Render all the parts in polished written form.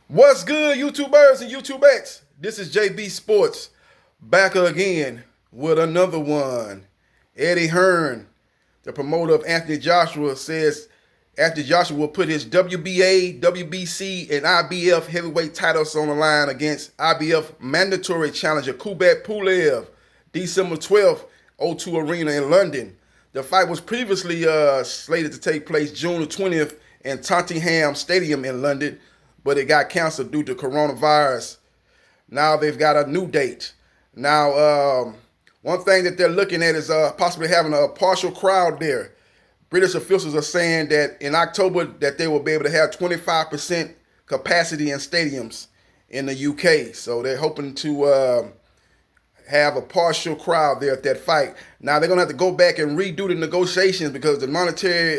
What's good, YouTubers and YouTubettes? This is JB Sports back again with another one. Eddie Hearn, the promoter of Anthony Joshua, says Anthony Joshua will put his WBA, WBC, and IBF heavyweight titles on the line against IBF mandatory challenger Kubrat Pulev, December 12th, O2 Arena in London. The fight was previously slated to take place June the 20th in Tottenham Stadium in London, but it got canceled due to coronavirus. Now they've got a new date. Now, one thing that they're looking at is possibly having a partial crowd there. British officials are saying that in October that they will be able to have 25% capacity in stadiums in the UK. So they're hoping to have a partial crowd there at that fight. Now they're gonna have to go back and redo the negotiations because the monetary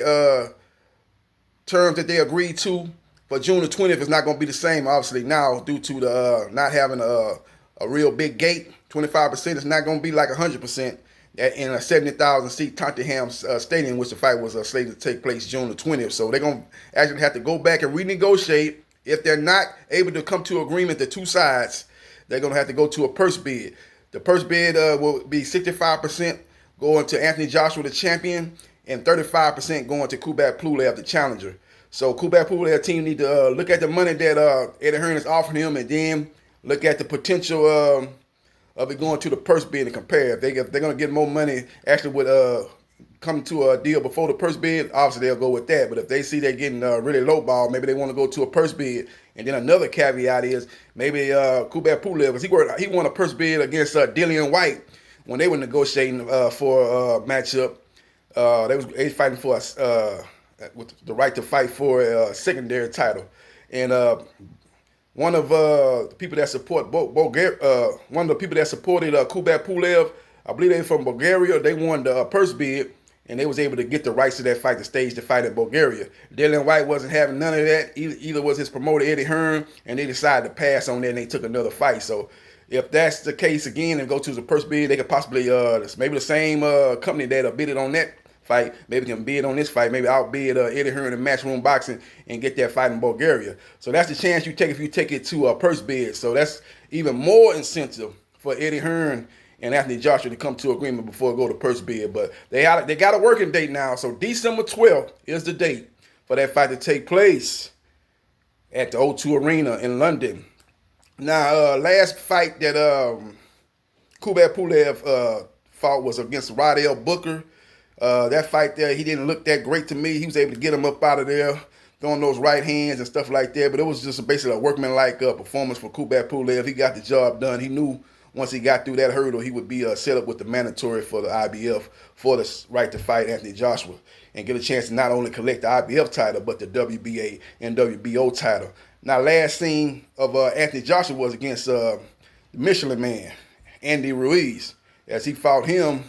terms that they agreed to for June the 20th is not going to be the same, obviously, now due to the not having a real big gate. 25% is not going to be like 100% in a 70,000 seat Tottenham Stadium, which the fight was slated to take place June the 20th. So they're going to actually have to go back and renegotiate. If they're not able to come to agreement, the two sides, they're going to have to go to a purse bid. The purse bid will be 65% going to Anthony Joshua, the champion, and 35% going to Kubrat Pulev, the challenger. So Kubrat Pulev team need to look at the money that Eddie Hearn is offering him, and then look at the potential of it going to the purse bid and compare. If they're going to get more money, actually would come to a deal before the purse bid, obviously they'll go with that. But if they see they're getting really low ball, maybe they want to go to a purse bid. And then another caveat is maybe Kubrat Pulev, because he won a purse bid against Dillian White when they were negotiating for a matchup. They fighting for with the right to fight for a secondary title, and one of the people that support one of the people that supported Kubrat Pulev, I believe they're from Bulgaria. They won the purse bid, and they was able to get the rights to that fight to stage the fight in Bulgaria. Dylan White wasn't having none of that. Either was his promoter Eddie Hearn, and they decided to pass on that, and they took another fight. So if that's the case again and go to the purse bid, they could possibly maybe the same company that bidded on that fight, maybe can bid on this fight, maybe outbid Eddie Hearn in Matchroom Boxing and get that fight in Bulgaria. So that's the chance you take if you take it to a purse bid. So that's even more incentive for Eddie Hearn and Anthony Joshua to come to agreement before it go to purse bid. But they got a working date now. So December 12th is the date for that fight to take place at the O2 Arena in London. Now, last fight that Kubrat Pulev fought was against Rodell Booker. That fight there, he didn't look that great to me. He was able to get him up out of there, throwing those right hands and stuff like that. But it was just basically a workmanlike performance for Kubrat Pulev. He got the job done. He knew once he got through that hurdle, he would be set up with the mandatory for the IBF for the right to fight Anthony Joshua and get a chance to not only collect the IBF title, but the WBA and WBO title. Now, last scene of Anthony Joshua was against the Michelin Man, Andy Ruiz, as he fought him.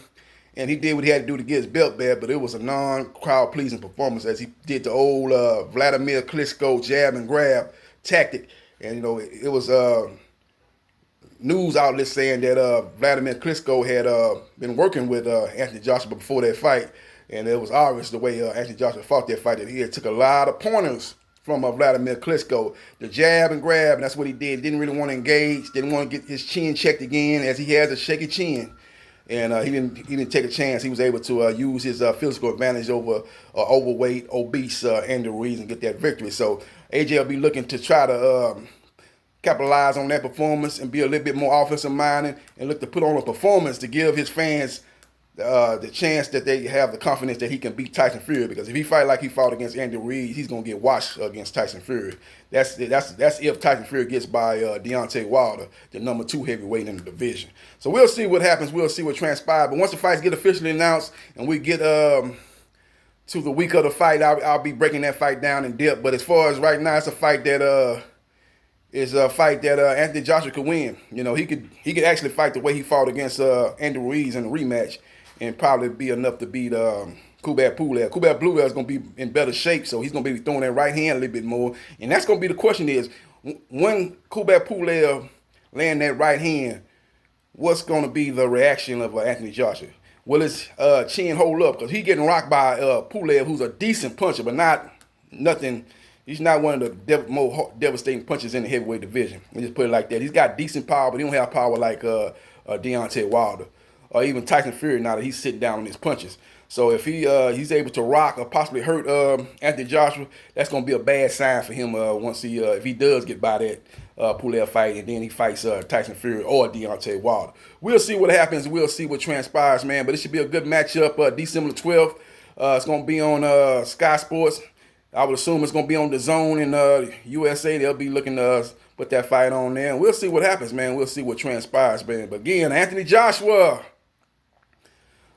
And he did what he had to do to get his belt back, but it was a non-crowd pleasing performance as he did the old Vladimir Klitschko jab and grab tactic. And, it was news outlets saying that Vladimir Klitschko had been working with Anthony Joshua before that fight. And it was obvious the way Anthony Joshua fought that fight that he had took a lot of pointers from Vladimir Klitschko. The jab and grab, and that's what he did. Didn't really want to engage, didn't want to get his chin checked again as he has a shaky chin. And he didn't take a chance. He was able to use his physical advantage over overweight, obese Andy Ruiz and get that victory. So AJ will be looking to try to capitalize on that performance and be a little bit more offensive minded and look to put on a performance to give his fans the chance that they have the confidence that he can beat Tyson Fury. Because if he fight like he fought against Andy Ruiz, he's gonna get washed against Tyson Fury. That's if Tyson Fury gets by Deontay Wilder, the number 2 heavyweight in the division. So we'll see what happens. We'll see what transpires. But once the fights get officially announced and we get to the week of the fight, I'll be breaking that fight down in depth. But as far as right now, it's a fight that Anthony Joshua could win. He could actually fight the way he fought against Andy Ruiz in the rematch and probably be enough to beat Kubrat Pulev. Kubrat Pulev is going to be in better shape, so he's going to be throwing that right hand a little bit more. And that's going to be the question is, when Kubrat Pulev land that right hand, what's going to be the reaction of Anthony Joshua? Will his chin hold up? Because he's getting rocked by Pulev, who's a decent puncher, but not nothing He's not one of the more devastating punches in the heavyweight division. Let me just put it like that. He's got decent power, but he don't have power like Deontay Wilder or even Tyson Fury. Now that he's sitting down on his punches. So if he's able to rock or possibly hurt Anthony Joshua, that's gonna be a bad sign for him once if he does get by that Pulev fight and then he fights Tyson Fury or Deontay Wilder. We'll see what happens. We'll see what transpires, man. But it should be a good matchup. December 12th. It's gonna be on Sky Sports. I would assume it's going to be on the Zone in USA. They'll be looking to put that fight on there. And we'll see what happens, man. We'll see what transpires, man. But again, Anthony Joshua,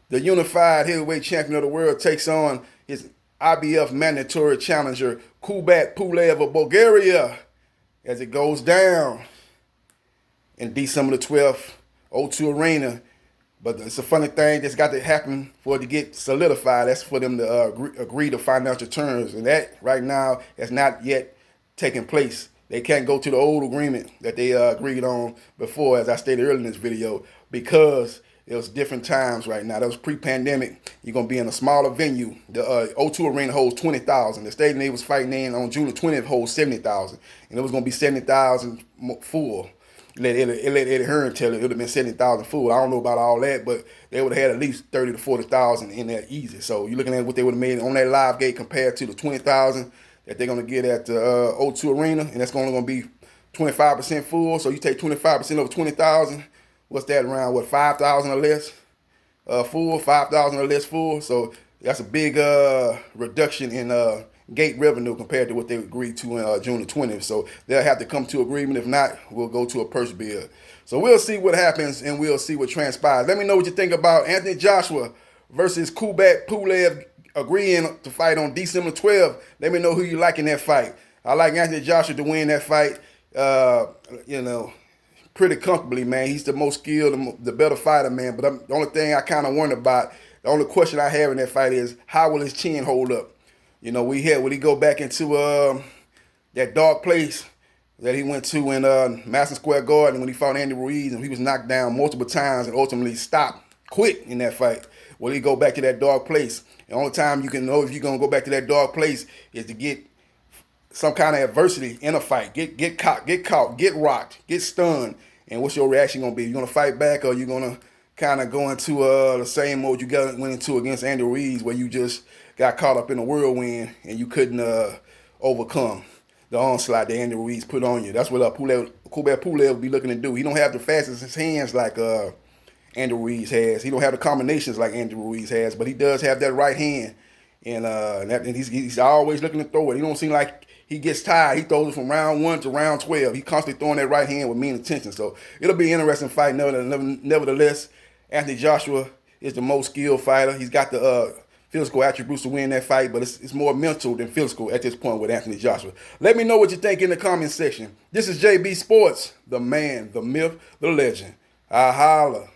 the unified heavyweight champion of the world, takes on his IBF mandatory challenger, Kubrat Pulev of Bulgaria, as it goes down in December the 12th, O2 Arena. But it's a funny thing that's got to happen for it to get solidified. That's for them to agree to financial terms. And that right now has not yet taken place. They can't go to the old agreement that they agreed on before, as I stated earlier in this video, because it was different times right now. That was pre-pandemic. You're going to be in a smaller venue. The O2 Arena holds 20,000. The stadium they was fighting in on June the 20th holds 70,000. And it was going to be 70,000 full. Let Eddie Hearn tell it would have been 70,000 full. I don't know about all that, but they would have had at least 30 to 40,000 in there easy. So you're looking at what they would have made on that live gate compared to the 20,000 that they're going to get at the O2 Arena, and that's only going to be 25% full. So you take 25% of 20,000. What's that around? What, 5,000 or less full? 5,000 or less full. So that's a big reduction in gate revenue compared to what they agreed to in June the 20th. So they'll have to come to agreement. If not, we'll go to a purse bid. So we'll see what happens and we'll see what transpires. Let me know what you think about Anthony Joshua versus Kubrat Pulev agreeing to fight on December 12th. Let me know who you like in that fight. I like Anthony Joshua to win that fight, pretty comfortably, man. He's the most skilled, the better fighter, man. But the only thing I kind of wonder about, the only question I have in that fight is how will his chin hold up? You know, will he go back into that dark place that he went to in Madison Square Garden when he fought Andy Ruiz and he was knocked down multiple times and ultimately quit in that fight? Will he go back to that dark place? The only time you can know if you're going to go back to that dark place is to get some kind of adversity in a fight. Get caught, get rocked, get stunned. And what's your reaction going to be? You going to fight back or you going to kind of go into the same mode you went into against Andy Ruiz where you just got caught up in a whirlwind and you couldn't overcome the onslaught that Andy Ruiz put on you? That's what Kubrat Pulev will be looking to do. He don't have the fastest hands like Andy Ruiz has. He don't have the combinations like Andy Ruiz has, but he does have that right hand. And he's always looking to throw it. He don't seem like he gets tired. He throws it from round 1 to round 12. He constantly throwing that right hand with mean intention. So it'll be an interesting fight. Nevertheless, Anthony Joshua is the most skilled fighter. He's got the physical attributes to win that fight, but it's more mental than physical at this point with Anthony Joshua. Let me know what you think in the comment section. This is JB Sports, the man, the myth, the legend. I holla.